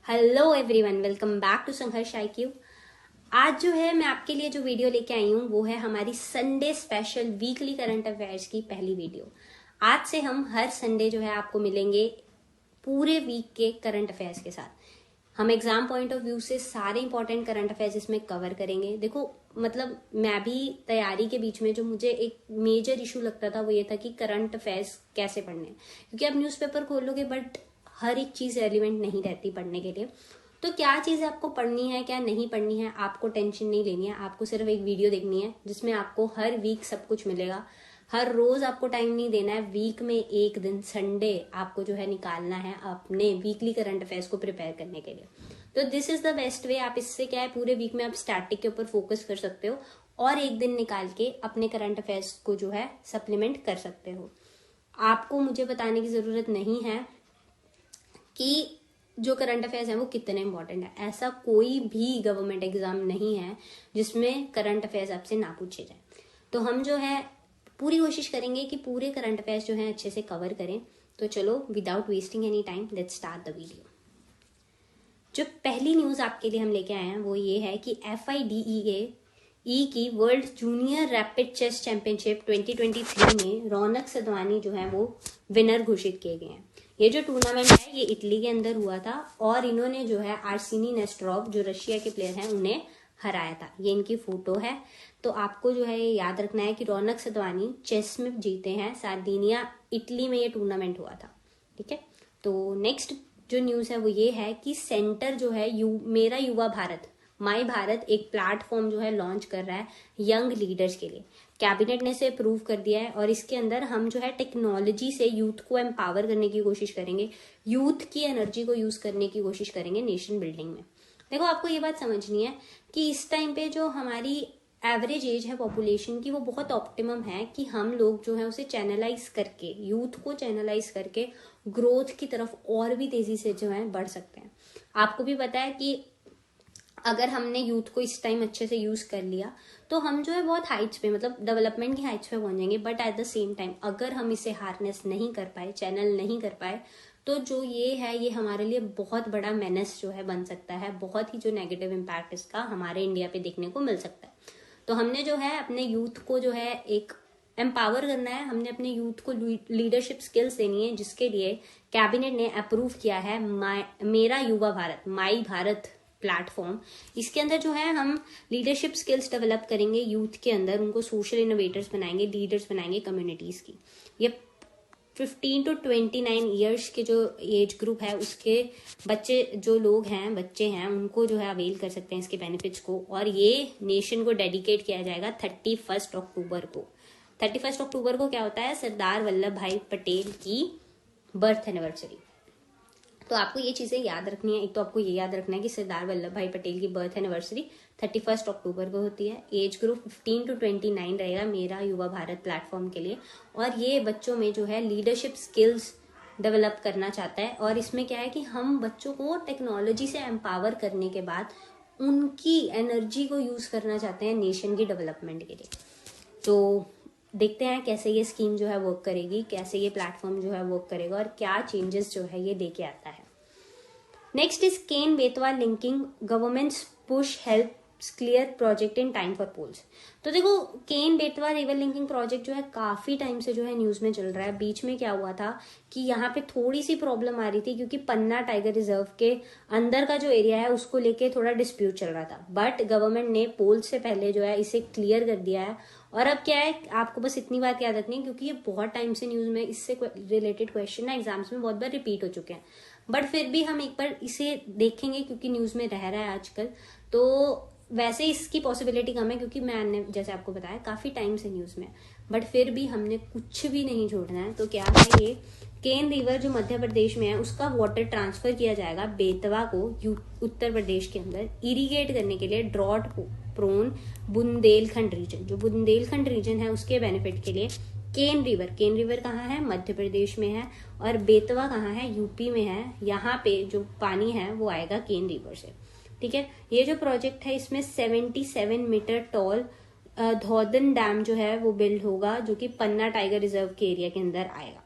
Hello everyone, welcome back to Sangharsh IQ। आज जो है मैं आपके लिए जो वीडियो लेके आई हूँ वो है हमारी Sunday special weekly current affairs की पहली वीडियो। आज से हम हर संडे जो है आपको मिलेंगे पूरे वीक के करंट अफेयर्स के साथ। हम एग्जाम पॉइंट ऑफ व्यू से सारे इंपॉर्टेंट करंट अफेयर्स इसमें कवर करेंगे। देखो मतलब मैं भी तैयारी के बीच में जो मुझे एक मेजर इशू लगता था वो ये था कि करंट अफेयर्स कैसे पढ़ने हैं, क्योंकि आप न्यूज़पेपर खोलोगे बट हर एक चीज रेलिवेंट नहीं रहती पढ़ने के लिए। तो क्या चीज आपको पढ़नी है क्या नहीं पढ़नी है, आपको टेंशन नहीं लेनी है। आपको सिर्फ एक वीडियो देखनी है जिसमें आपको हर वीक सब कुछ मिलेगा। हर रोज आपको टाइम नहीं देना है, वीक में एक दिन संडे आपको जो है निकालना है अपने वीकली करंट अफेयर्स को प्रिपेयर करने के लिए। तो this is the best way. आप इससे क्या है पूरे वीक में आप स्टैटिक के ऊपर फोकस कर सकते हो और एक दिन निकाल के अपने करंट अफेयर्स को जो है सप्लीमेंट कर सकते हो। आपको मुझे बताने की जरूरत नहीं है कि जो करंट अफेयर्स हैं वो कितने इंपॉर्टेंट है। ऐसा कोई भी गवर्नमेंट एग्जाम नहीं है जिसमें करंट अफेयर्स आपसे ना पूछे जाए। तो हम जो है पूरी कोशिश करेंगे कि पूरे करंट अफेयर्स जो है अच्छे से कवर करें। तो चलो without wasting any time let's start the video. जो पहली न्यूज आपके लिए हम लेके आए हैं वो ये है कि FIDE की world junior rapid chess championship 2023 में रौनक सदवानी जो है वो विनर घोषित किए गए हैं। ये जो टूर्नामेंट है ये इटली के अंदर हुआ था और इन्होंने जो है आर्सेनी नेस्टरोव जो रशिया के प्लेयर हैं उन्हें हराया था। ये इनकी फोटो है। तो आपको जो है ये याद रखना है कि रौनक सदवानी चेस में जीते हैं। सार्डिनिया इटली में ये टूर्नामेंट हुआ था। ठीक है, तो नेक्स्ट जो न्यूज है वो ये है कि सेंटर जो है मेरा युवा भारत माई भारत एक प्लेटफॉर्म जो है लॉन्च कर रहा है यंग लीडर्स के लिए। कैबिनेट ने इसे अप्रूव कर दिया है और इसके अंदर हम जो है टेक्नोलॉजी से यूथ को एम्पावर करने की कोशिश करेंगे, यूथ की एनर्जी को यूज करने की कोशिश करेंगे नेशन बिल्डिंग में। देखो आपको ये बात समझनी है कि इस टाइम पे जो हमारी एवरेज एज है पॉपुलेशन की वो बहुत ऑप्टिमम है कि हम लोग जो है उसे चैनलाइज करके, यूथ को चैनलाइज करके ग्रोथ की तरफ और भी तेजी से जो है बढ़ सकते हैं। आपको भी पता है कि अगर हमने यूथ को इस टाइम अच्छे से यूज कर लिया तो हम जो है बहुत हाइट्स पे, मतलब डेवलपमेंट की हाइट्स पे पहुंच जाएंगे। But at the same time अगर हम इसे हार्नेस नहीं कर पाए, चैनल नहीं कर पाए, तो जो ये है ये हमारे लिए बहुत बड़ा मेनेस जो है बन सकता है। बहुत ही जो नेगेटिव इम्पैक्ट इसका हमारे इंडिया पे देखने को मिल सकता है। तो हमने जो है अपने यूथ को जो है एक एम्पावर करना है। हमने अपने यूथ को लीडरशिप स्किल्स देनी है, जिसके लिए कैबिनेट ने अप्रूव किया है मेरा युवा भारत माई भारत प्लेटफॉर्म। इसके अंदर जो है हम लीडरशिप स्किल्स डेवलप करेंगे यूथ के अंदर, उनको सोशल इनोवेटर्स बनाएंगे, लीडर्स बनाएंगे कम्युनिटीज की। ये 15 to 29 ईयर्स के जो एज ग्रुप है उसके बच्चे जो लोग हैं, बच्चे हैं, उनको जो है अवेल कर सकते हैं इसके बेनिफिट्स को। और ये नेशन को डेडिकेट किया जाएगा 31 अक्टूबर को। 31 अक्टूबर को क्या होता है, सरदार वल्लभ भाई पटेल की बर्थ एनिवर्सरी। तो आपको ये चीजें याद रखनी है। एक तो आपको ये याद रखना है कि सरदार वल्लभ भाई पटेल की बर्थ एनिवर्सरी 31 अक्टूबर को होती है। एज ग्रुप 15 to 29 रहेगा मेरा युवा भारत प्लेटफॉर्म के लिए। और ये बच्चों में जो है लीडरशिप स्किल्स डेवलप करना चाहता है। और इसमें क्या है कि हम बच्चों को टेक्नोलॉजी से एम्पावर करने के बाद उनकी एनर्जी को यूज करना चाहते हैं नेशन की डेवलपमेंट के लिए। तो देखते हैं कैसे ये स्कीम जो है वर्क करेगी, कैसे ये प्लेटफॉर्म जो है वर्क करेगा और क्या चेंजेस जो है ये लेके आता है। Next is Ken Betwa linking government's push help clear project in time for polls. तो देखो Ken Betwa river linking project जो है काफी टाइम से जो है न्यूज में चल रहा है। बीच में क्या हुआ था कि यहाँ पे थोड़ी सी प्रॉब्लम आ रही थी क्योंकि पन्ना टाइगर रिजर्व के अंदर का जो एरिया है उसको लेके थोड़ा डिस्प्यूट चल रहा था। बट गवर्नमेंट ने पोल से पहले जो है इसे क्लियर कर दिया है। और अब क्या है, आपको बस इतनी बात याद रखनी है क्योंकि ये बहुत टाइम से न्यूज में इससे रिलेटेड क्वेश्चन ना एग्जाम्स में बहुत बार रिपीट हो चुके हैं। बट फिर भी हम एक बार इसे देखेंगे क्योंकि न्यूज में रह रहा है आजकल। तो वैसे इसकी पॉसिबिलिटी कम है क्योंकि मैंने जैसे आपको बताया काफी टाइम से न्यूज में, बट फिर भी हमने कुछ भी नहीं छोड़ना है। तो क्या है, ये केन रिवर जो मध्य प्रदेश में है उसका वाटर ट्रांसफर किया जाएगा बेतवा को उत्तर प्रदेश के अंदर इरिगेट करने के लिए ड्रॉट प्रोन बुंदेलखंड रीजन। जो बुंदेलखंड रीजन है उसके बेनिफिट के लिए केन रिवर कहाँ है, मध्य प्रदेश में है। और बेतवा कहाँ है, यूपी में है। यहाँ पे जो पानी है वो आएगा केन रिवर से। ठीक है, ये जो प्रोजेक्ट है इसमें 77 मीटर टॉल धौदन डैम जो है वो बिल्ड होगा, जो कि पन्ना टाइगर रिजर्व के एरिया के अंदर आएगा।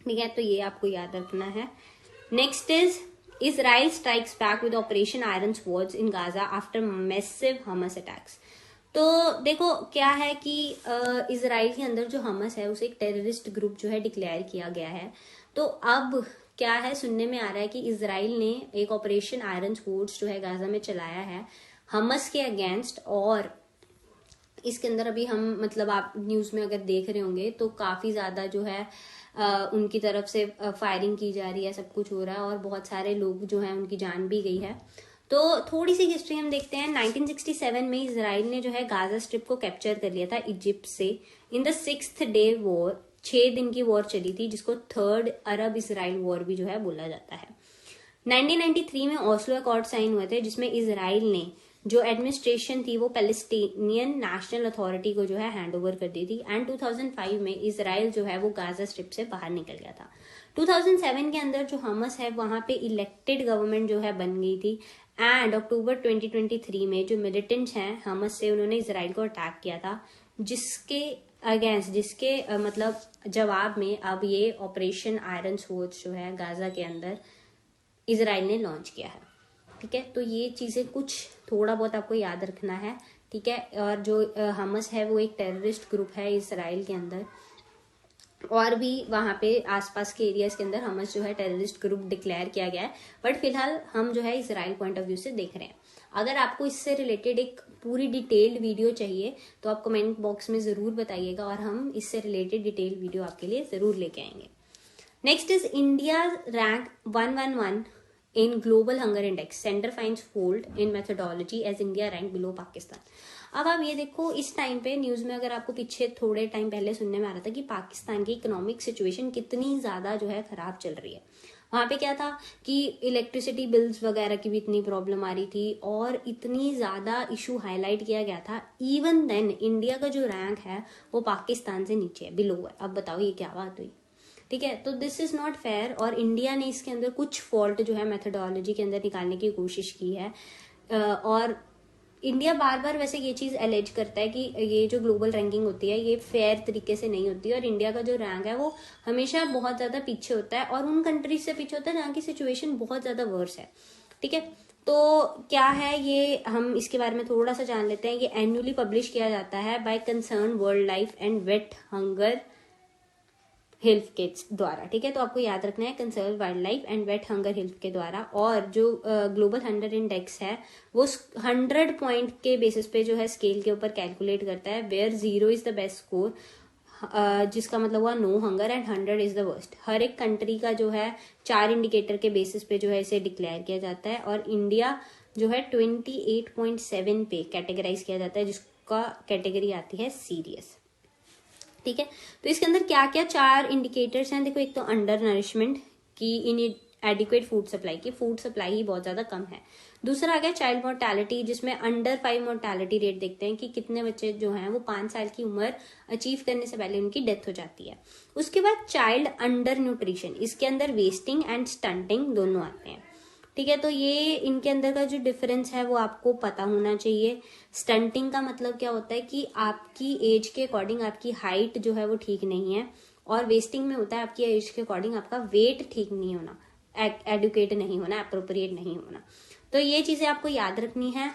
ठीक है, तो ये आपको याद रखना है। Next is Israel strikes back with Operation Iron Swords in Gaza after massive Hamas attacks. तो देखो क्या है कि इजराइल के अंदर जो हमस है उसे एक टेररिस्ट ग्रुप जो है डिक्लेयर किया गया है। तो अब क्या है, सुनने में आ रहा है कि इजराइल ने एक ऑपरेशन आयरन स्वर्ड्स जो है गाजा में चलाया है हमस के अगेंस्ट। और इसके अंदर अभी हम मतलब आप न्यूज में अगर देख रहे होंगे तो काफी ज्यादा जो है उनकी तरफ से फायरिंग की जा रही है, सब कुछ हो रहा है और बहुत सारे लोग जो है उनकी जान भी गई है। तो थोड़ी सी हिस्ट्री हम देखते हैं। 1967 में इजराइल ने जो है गाजा स्ट्रिप को कैप्चर कर लिया था इजिप्ट से in the 6th day war. 6 दिन की वॉर चली थी जिसको 3rd अरब इसराइल वॉर भी जो है बोला जाता है। 1993 में ओस्लो अकॉर्ड साइन हुए थे जिसमें इजराइल ने जो एडमिनिस्ट्रेशन थी वो पैलेस्टीनियन नेशनल अथॉरिटी को जो है हैंड ओवर कर दी थी। एंड 2005 में इजराइल जो है वो गाजा स्ट्रिप से बाहर निकल गया था। 2007 के अंदर जो हमस है वहां पे इलेक्टेड गवर्नमेंट जो है बन गई थी। एंड अक्टूबर 2023 में जो मिलिटेंट्स हैं हमस से, उन्होंने इजराइल को अटैक किया था जिसके अगेंस्ट मतलब जवाब में अब ये ऑपरेशन आयरन स्वॉर्ड्स जो है गाजा के अंदर इजराइल ने लॉन्च किया है। ठीक है, तो ये चीजें कुछ थोड़ा बहुत आपको याद रखना है। ठीक है, और जो हमस है वो एक टेररिस्ट ग्रुप है इसराइल के अंदर, और भी वहां पे आसपास के एरियाज के अंदर हमस जो है टेररिस्ट ग्रुप डिक्लेयर किया गया है। बट फिलहाल हम जो है इसराइल पॉइंट ऑफ व्यू से देख रहे हैं। अगर आपको इससे रिलेटेड एक पूरी डिटेल्ड वीडियो चाहिए तो आप कमेंट बॉक्स में जरूर बताइएगा और हम इससे रिलेटेड डिटेल्ड वीडियो आपके लिए जरूर लेके आएंगे। Next is India rank 111 in global hunger index. Center finds fault in methodology as India ranked below Pakistan. अब आप ये देखो, इस टाइम पे न्यूज में अगर आपको पीछे थोड़े टाइम पहले सुनने में आ रहा था कि पाकिस्तान की इकोनॉमिक सिचुएशन कितनी ज्यादा जो है खराब चल रही है। वहां पे क्या था कि इलेक्ट्रिसिटी बिल्स वगैरह की भी इतनी प्रॉब्लम आ रही थी और इतनी ज्यादा इशू हाईलाइट किया गया था। इवन देन इंडिया का जो रैंक है वो पाकिस्तान से नीचे है, बिलो है। अब बताओ ये क्या बात हुई। ठीक है, तो दिस इज नॉट फेयर और इंडिया ने इसके अंदर कुछ फॉल्ट जो है मेथोडोलॉजी के अंदर निकालने की कोशिश की है। और इंडिया बार बार वैसे ये चीज एलेज करता है कि ये जो ग्लोबल रैंकिंग होती है ये फेयर तरीके से नहीं होती और इंडिया का जो रैंक है वो हमेशा बहुत ज्यादा पीछे होता है और उन कंट्रीज से पीछे होता है जहाँ की सिचुएशन बहुत ज्यादा वर्स है। ठीक है, तो क्या है ये, हम इसके बारे में थोड़ा सा जान लेते हैं। ये एनुअली पब्लिश किया जाता है by concern world life and wet hunger health के द्वारा। ठीक है, तो आपको याद रखना है conserve wild life and wet hunger health के द्वारा। और जो ग्लोबल हंगर इंडेक्स है वो 100 पॉइंट के बेसिस पे जो है स्केल के ऊपर कैलकुलेट करता है, where 0 is the best score, जिसका मतलब हुआ no hunger and 100 is the worst. हर एक कंट्री का जो है 4 इंडिकेटर के बेसिस पे जो है इसे डिक्लेयर किया जाता है और इंडिया जो है 28.7 पे कैटेगराइज किया जाता है जिसका कैटेगरी आती है सीरियस। ठीक है, तो इसके अंदर क्या क्या 4 इंडिकेटर्स हैं। देखो, एक तो अंडर नरिशमेंट की इन एडिक्वेट फूड सप्लाई की फूड सप्लाई ही बहुत ज्यादा कम है। दूसरा आ गया चाइल्ड मोर्टेलिटी, जिसमें अंडर 5 मोर्टेलिटी रेट देखते हैं कि कितने बच्चे जो हैं वो 5 साल की उम्र अचीव करने से पहले उनकी डेथ हो जाती है। उसके बाद चाइल्ड अंडर न्यूट्रिशन, इसके अंदर वेस्टिंग एंड स्टंटिंग दोनों आते हैं। ठीक है, तो ये इनके अंदर का जो डिफरेंस है वो आपको पता होना चाहिए। स्टंटिंग का मतलब क्या होता है कि आपकी एज के अकॉर्डिंग आपकी हाइट जो है वो ठीक नहीं है, और वेस्टिंग में होता है आपकी एज के अकॉर्डिंग आपका वेट ठीक नहीं होना, एडुकेट नहीं होना, अप्रोप्रिएट नहीं होना। तो ये चीजें आपको याद रखनी है,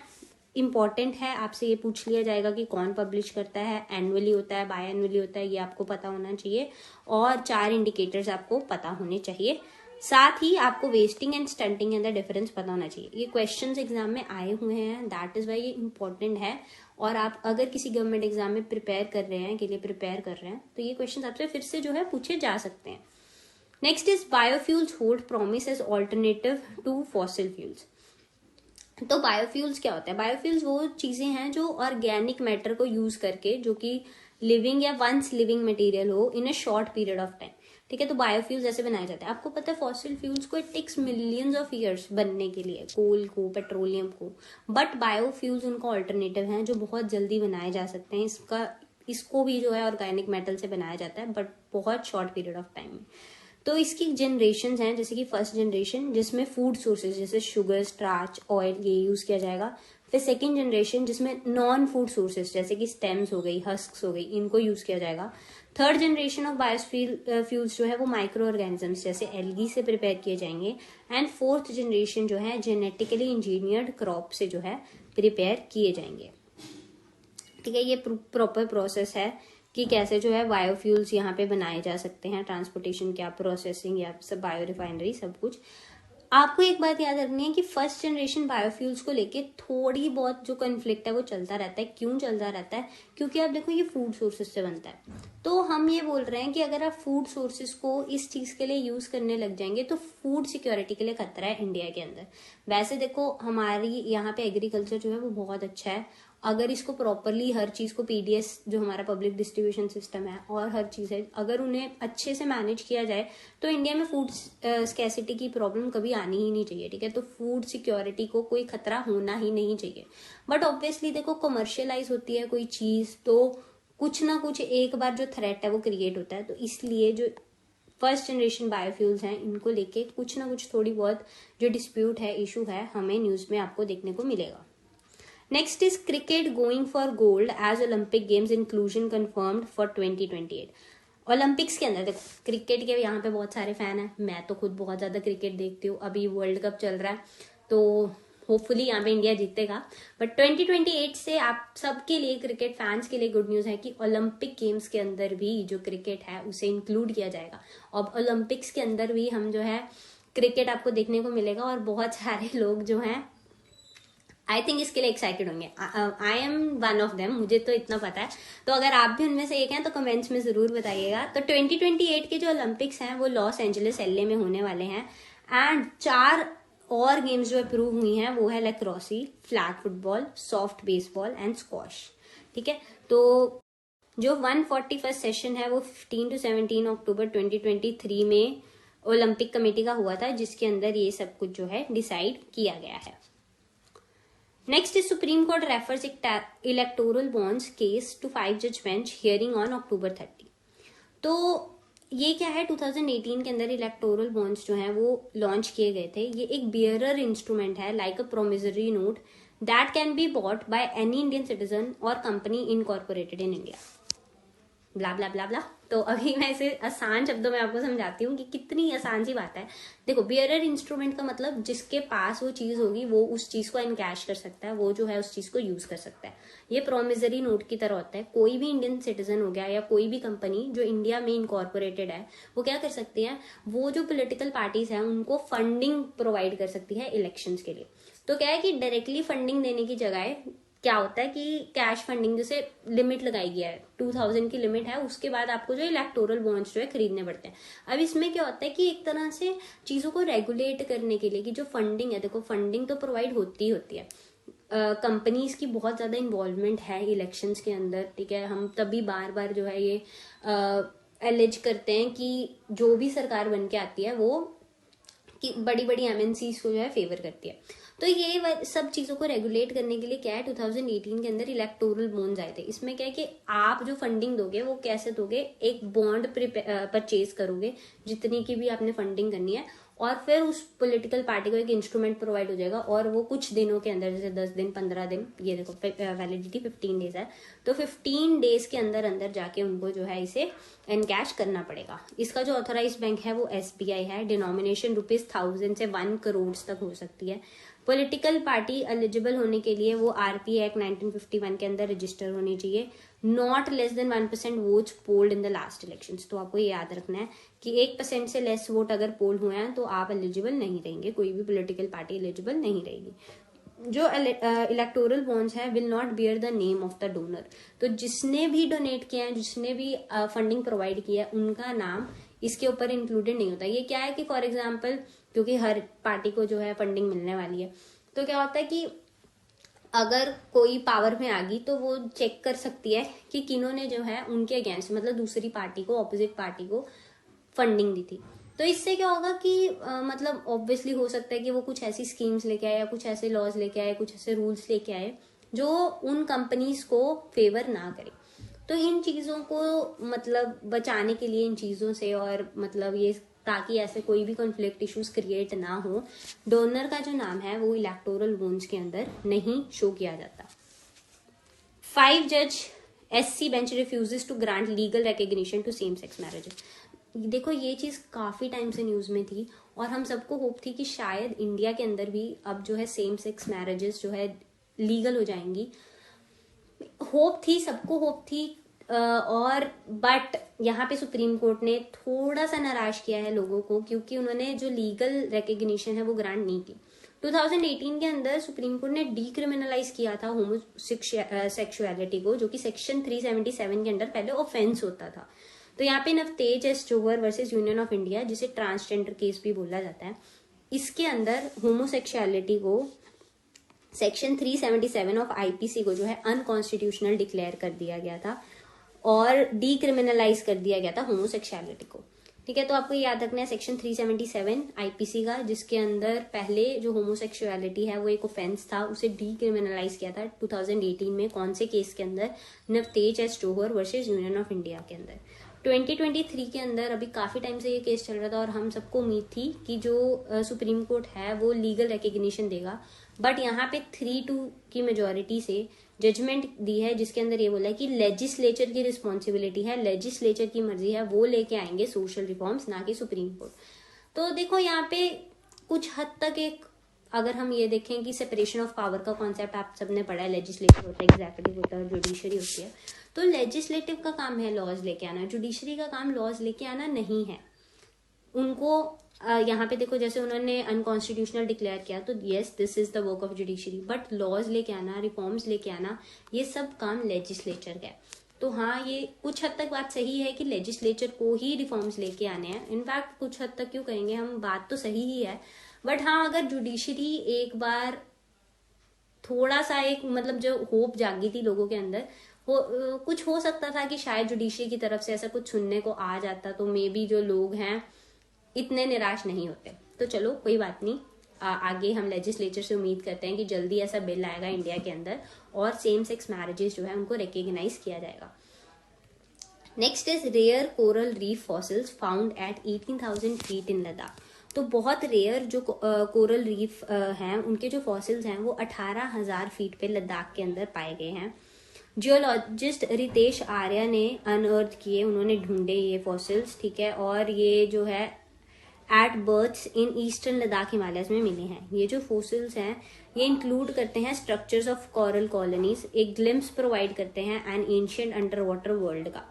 इंपॉर्टेंट है। आपसे ये पूछ लिया जाएगा कि कौन पब्लिश करता है, एनुअली होता है, बाय एनुअली होता है, ये आपको पता होना चाहिए। और 4 इंडिकेटर्स आपको पता होने चाहिए। साथ ही आपको वेस्टिंग एंड स्टंटिंग के अंदर डिफरेंस पता होना चाहिए। ये क्वेश्चंस एग्जाम में आए हुए हैं, दैट इज वाई ये इंपॉर्टेंट है। और आप अगर किसी गवर्नमेंट एग्जाम में प्रिपेयर कर रहे हैं, के लिए प्रिपेयर कर रहे हैं, तो ये क्वेश्चंस आपसे फिर से जो है पूछे जा सकते हैं। Next is biofuels hold promise as alternative to fossil fuels. तो बायोफ्यूल्स क्या होता है? बायोफ्यूल्स वो चीजें हैं जो ऑर्गेनिक मैटर को यूज करके, जो कि लिविंग या वंस लिविंग मटेरियल हो in a short period of time. ठीक है, तो बायोफ्यूल्स ऐसे बनाए जाते हैं। आपको पता है फॉसिल फ्यूल्स को it takes millions of years बनने के लिए, कोल को, पेट्रोलियम को, बट बायोफ्यूल्स उनका ऑल्टरनेटिव हैं जो बहुत जल्दी बनाए जा सकते हैं। इसको भी जो है ऑर्गेनिक मेटल से बनाया जाता है, बट बहुत शॉर्ट पीरियड ऑफ टाइम में। तो इसकी जनरेशन हैं, जैसे कि फर्स्ट जनरेशन जिसमें फूड सोर्सेज जैसे शुगर, स्टार्च, ऑयल ये यूज किया जाएगा। फिर सेकेंड जनरेशन जिसमें नॉन फूड सोर्सेज जैसे कि स्टेम्स हो गई, हस्क्स हो गई, इनको यूज किया जाएगा। थर्ड जनरेशन ऑफ बायोफ्यूल्स जो है वो माइक्रो ऑर्गेनिजम्स जैसे एल्गी से प्रिपेयर किए जाएंगे। एंड फोर्थ जनरेशन जो है जेनेटिकली इंजीनियर्ड क्रॉप से जो है प्रिपेयर किए जाएंगे। ठीक है, ये प्रॉपर प्रोसेस है कि कैसे जो है बायोफ्यूल्स यहाँ पे बनाए जा सकते हैं, ट्रांसपोर्टेशन क्या, प्रोसेसिंग या सब, बायो रिफाइनरी सब कुछ। आपको एक बात याद रखनी है कि फर्स्ट जनरेशन बायोफ्यूल्स को लेके थोड़ी बहुत जो कन्फ्लिक्ट है वो चलता रहता है। क्यों चलता रहता है? क्योंकि आप देखो ये फूड सोर्सेज से बनता है, तो हम ये बोल रहे हैं कि अगर आप फूड सोर्सेज को इस चीज के लिए यूज करने लग जाएंगे तो फूड सिक्योरिटी के लिए खतरा है इंडिया के अंदर। वैसे देखो हमारी यहाँ पे एग्रीकल्चर जो है वो बहुत अच्छा है, अगर इसको प्रॉपरली हर चीज को पीडीएस जो हमारा पब्लिक डिस्ट्रीब्यूशन सिस्टम है और हर चीज है, अगर उन्हें अच्छे से मैनेज किया जाए तो इंडिया में फूड स्कैसिटी की प्रॉब्लम कभी आनी ही नहीं चाहिए। ठीक है, तो फूड सिक्योरिटी को कोई खतरा होना ही नहीं चाहिए। बट ऑब्वियसली देखो कमर्शियलाइज होती है कोई चीज तो कुछ ना कुछ एक बार जो थ्रेट है वो क्रिएट होता है, तो इसलिए जो फर्स्ट जनरेशन बायोफ्यूल्स हैं इनको लेके कुछ ना कुछ थोड़ी बहुत जो डिस्प्यूट है, इशू है, हमें न्यूज में आपको देखने को मिलेगा। Next is cricket going for gold as Olympic games inclusion confirmed for 2028। Olympics के अंदर देखो क्रिकेट के यहाँ पे बहुत सारे फैन हैं, मैं तो खुद बहुत ज्यादा क्रिकेट देखती हूँ, अभी वर्ल्ड कप चल रहा है तो होपफुली यहाँ पे इंडिया जीतेगा। बट 2028 से आप सबके लिए, क्रिकेट फैंस के लिए गुड न्यूज है कि ओलंपिक गेम्स के अंदर भी जो क्रिकेट है उसे इंक्लूड किया जाएगा। अब ओलंपिक्स के अंदर भी हम जो है क्रिकेट आपको देखने को मिलेगा और बहुत सारे लोग जो हैं आई थिंक इसके लिए एक्साइटेड होंगे। I am one of them, मुझे तो इतना पता है। तो अगर आप भी उनमें से एक हैं तो कमेंट्स में जरूर बताइएगा। तो 2028 के जो ओलंपिक्स हैं वो लॉस एंजलिस एलए में होने वाले हैं। एंड 4 और गेम्स जो अप्रूव हुई हैं वो है lacrosse, flag football, soft baseball and squash. ठीक है, तो जो 141st सेशन है वो 15 to 17 अक्टूबर 2023 में ओलंपिक कमेटी का हुआ था, जिसके अंदर ये सब कुछ जो है डिसाइड किया गया है। Next is supreme court refers electoral bonds case to 5 जज बेंच हियरिंग ऑन अक्टूबर 30। तो ये क्या है, 2018 के अंदर इलेक्टोरल बॉन्ड्स जो हैं वो लॉन्च किए गए थे। ये एक बियरर इंस्ट्रूमेंट है like a promissory note that can be bought by any Indian citizen और कंपनी इनकॉर्पोरेटेड इन इंडिया। ब्ला ब्ला ब्ला ब्ला। तो अभी मैं इसे आसान शब्दों में आपको समझाती हूँ कि कितनी आसान सी बात है। देखो बियरर इंस्ट्रूमेंट का मतलब जिसके पास वो चीज होगी वो उस चीज को एनकैश कर सकता है, वो जो है उस चीज को यूज कर सकता है। ये प्रोमिसरी नोट की तरह होता है। कोई भी इंडियन सिटीजन हो गया या कोई भी कंपनी जो इंडिया में इनकॉर्पोरेटेड है वो क्या कर सकती है, वो जो पोलिटिकल पार्टीज है उनको फंडिंग प्रोवाइड कर सकती है इलेक्शंस के लिए। तो क्या है कि डायरेक्टली फंडिंग देने की जगह क्या होता है कि कैश फंडिंग, जैसे लिमिट लगाई गया है 2000 की लिमिट है, उसके बाद आपको जो इलेक्टोरल बॉन्ड्स जो है खरीदने पड़ते हैं। अब इसमें क्या होता है कि एक तरह से चीजों को रेगुलेट करने के लिए कि जो फंडिंग है, देखो फंडिंग तो प्रोवाइड होती ही होती है, कंपनीज की बहुत ज्यादा इन्वॉल्वमेंट है इलेक्शंस के अंदर। ठीक है, हम तभी बार बार जो है ये एलिज करते हैं कि जो भी सरकार बन के आती है वो कि बड़ी बड़ी एमएनसीज को जो है फेवर करती है। तो ये सब चीजों को रेगुलेट करने के लिए क्या है, 2018 के अंदर इलेक्टोरल बॉन्ड्स आए थे। इसमें क्या है कि आप जो फंडिंग दोगे वो कैसे दोगे, एक बॉन्ड परचेज करोगे जितनी की भी आपने फंडिंग करनी है, और फिर उस पॉलिटिकल पार्टी को एक इंस्ट्रूमेंट प्रोवाइड हो जाएगा और वो कुछ दिनों के अंदर, जैसे 10 दिन 15 दिन, ये देखो वैलिडिटी 15 डेज है, तो 15 डेज के अंदर अंदर जाके उनको जो है इसे एनकैश करना पड़ेगा। इसका जो ऑथोराइज बैंक है वो एसबीआई है। डिनोमिनेशन ₹1000 से 1 करोड़ तक हो सकती है। पॉलिटिकल पार्टी एलिजिबल होने के लिए वो आरपी एक्ट 1951 के अंदर रजिस्टर होनी चाहिए। Not less than 1% votes polled in the last elections. तो आपको ये याद रखना है कि 1% से लेस वोट अगर पोल हुए हैं तो आप एलिजिबल नहीं रहेंगे, कोई भी पॉलिटिकल पार्टी एलिजिबल नहीं रहेगी। जो इलेक्टोरल बॉन्ड्स है will not bear the name of the donor. तो जिसने भी डोनेट किया है, जिसने भी फंडिंग प्रोवाइड किया है, उनका नाम इसके ऊपर इंक्लूडेड नहीं होता। ये क्या है कि फॉर एग्जाम्पल, क्योंकि हर पार्टी को जो है फंडिंग मिलने वाली है, तो क्या होता है कि अगर कोई पावर में आ गई तो वो चेक कर सकती है कि किन्होंने जो है उनके अगेंस्ट, मतलब दूसरी पार्टी को, ऑपोजिट पार्टी को फंडिंग दी थी। तो इससे क्या होगा कि मतलब ऑब्वियसली हो सकता है कि वो कुछ ऐसी स्कीम्स लेके आए या कुछ ऐसे लॉज लेके आए, कुछ ऐसे रूल्स लेके आए जो उन कंपनीज को फेवर ना करे। तो इन चीजों को मतलब बचाने के लिए, इन चीजों से, और मतलब ये ताकि ऐसे कोई भी कॉन्फ्लिक्ट इश्यूज क्रिएट ना हो, डोनर का जो नाम है वो इलेक्टोरल बॉन्ड्स के अंदर नहीं शो किया जाता। 5 जज SC bench refuses to grant legal recognition to same sex marriages. देखो ये चीज काफी टाइम से न्यूज में थी और हम सबको होप थी कि शायद इंडिया के अंदर भी अब जो है सेम सेक्स मैरिजेस जो है लीगल हो जाएंगी। होप थी, सबको होप थी। और बट यहाँ पे सुप्रीम कोर्ट ने थोड़ा सा नाराज किया है लोगों को, क्योंकि उन्होंने जो लीगल रिकग्निशन है वो ग्रांट नहीं की। 2018 के अंदर सुप्रीम कोर्ट ने डीक्रिमिनलाइज किया था होमोसेक्सुअलिटी को, जो कि सेक्शन 377 के अंदर पहले ऑफेंस होता था। तो यहाँ पे Navtej S Johar versus union of India, जिसे ट्रांसजेंडर केस भी बोला जाता है, इसके अंदर होमोसेक्सुअलिटी को सेक्शन 377 ऑफ आईपीसी को जो है अनकॉन्स्टिट्यूशनल डिक्लेयर कर दिया गया था और डीक्रिमिनलाइज कर दिया गया था होमोसेक्सुअलिटी को। ठीक है, तो आपको याद रखना है सेक्शन 377 आईपीसी का, जिसके अंदर पहले जो होमोसेक्सुअलिटी है वो एक ऑफेंस था, उसे डीक्रिमिनलाइज किया था 2018 में। कौन से केस के अंदर? Navtej S Johar versus union of India के अंदर। 2023 के अंदर अभी काफी टाइम से ये केस चल रहा था और हम सबको उम्मीद थी कि जो सुप्रीम कोर्ट है वो लीगल रिकग्निशन देगा, बट यहाँ पे 3-2 की मेजोरिटी से जजमेंट दी है, जिसके अंदर ये बोला है कि लेजिस्लेचर की रिस्पॉन्सिबिलिटी है, लेजिस्लेचर की मर्जी है, वो लेके आएंगे सोशल रिफॉर्म्स, ना कि सुप्रीम कोर्ट। तो देखो यहाँ पे कुछ हद तक एक, अगर हम ये देखें कि सेपरेशन ऑफ पावर का कॉन्सेप्ट आप सबने पढ़ा है, लेजिस्लेटिव होता है, एग्जीक्यूटिव होता है, जुडिशरी होती है। तो लेजिस्लेटिव का काम है लॉज लेके आना, जुडिशरी का काम लॉज लेके आना नहीं है। उनको यहाँ पे देखो, जैसे उन्होंने अनकॉन्स्टिट्यूशनल डिक्लेयर किया, तो yes this is the work of judiciary, but laws लेके आना, रिफॉर्म्स लेके आना, ये सब काम लेजिस्लेचर का है। तो हाँ, ये कुछ हद तक बात सही है कि लेजिस्लेचर को ही रिफॉर्म्स लेके आने हैं। इनफैक्ट कुछ हद तक क्यों कहेंगे हम, बात तो सही ही है, बट हाँ, अगर जुडिशरी एक बार थोड़ा सा एक मतलब जो होप जागी थी लोगों के अंदर, कुछ हो सकता था कि शायद जुडिशरी की तरफ से ऐसा कुछ सुनने को आ जाता, तो मे बी जो लोग हैं इतने निराश नहीं होते। तो चलो कोई बात नहीं, आगे हम लेजिस्लेचर से उम्मीद करते हैं कि जल्दी ऐसा बिल आएगा इंडिया के अंदर और सेम सेक्स मैरिजेस जो है उनको रिकॉग्नाइज किया जाएगा। Next is rare coral reef fossils found at 18,000 feet in Ladakh. तो बहुत रेयर जो कोरल रीफ हैं, उनके जो फॉसिल्स हैं वो 18,000 फीट पे लद्दाख के अंदर पाए गए हैं। जियोलॉजिस्ट रितेश आर्या ने अनअर्थ किए, उन्होंने ढूंढे ये फॉसिल्स, ठीक है, और ये जो है at births in eastern Ladakh Himalayas में मिले हैं। ये जो फॉसिल्स हैं ये इंक्लूड करते हैं स्ट्रक्चर्स ऑफ कोरल कॉलोनीज, एक ग्लिम्स प्रोवाइड करते हैं N ancient under water world का।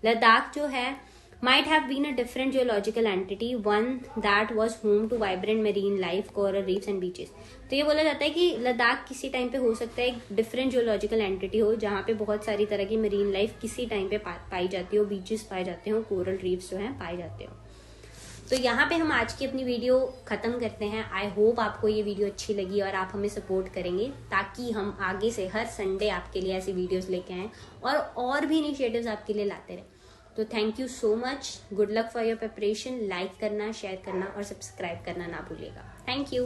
लद्दाख जो है might have been a different geological entity, one that was home to vibrant marine life, coral reefs and beaches। तो ये बोला जाता है कि लद्दाख किसी टाइम पे हो सकता है एक डिफरेंट जियोलॉजिकल एंटिटी हो, जहाँ पे बहुत सारी तरह की मरीन लाइफ किसी टाइम पे पाई जाती हो, बीचेस पाए जाते हो, कोरल रीफ्स जो हैं पाए जाते हो। तो यहाँ पे हम आज की अपनी वीडियो खत्म करते हैं। आई होप आपको ये वीडियो अच्छी लगी और आप हमें सपोर्ट करेंगे, ताकि हम आगे से हर संडे आपके लिए ऐसी वीडियोस लेके आएं और भी इनिशिएटिव्स आपके लिए लाते रहें। तो thank you so much, good luck for your preparation. Like करना, शेयर करना और सब्सक्राइब करना ना भूलिएगा। Thank you.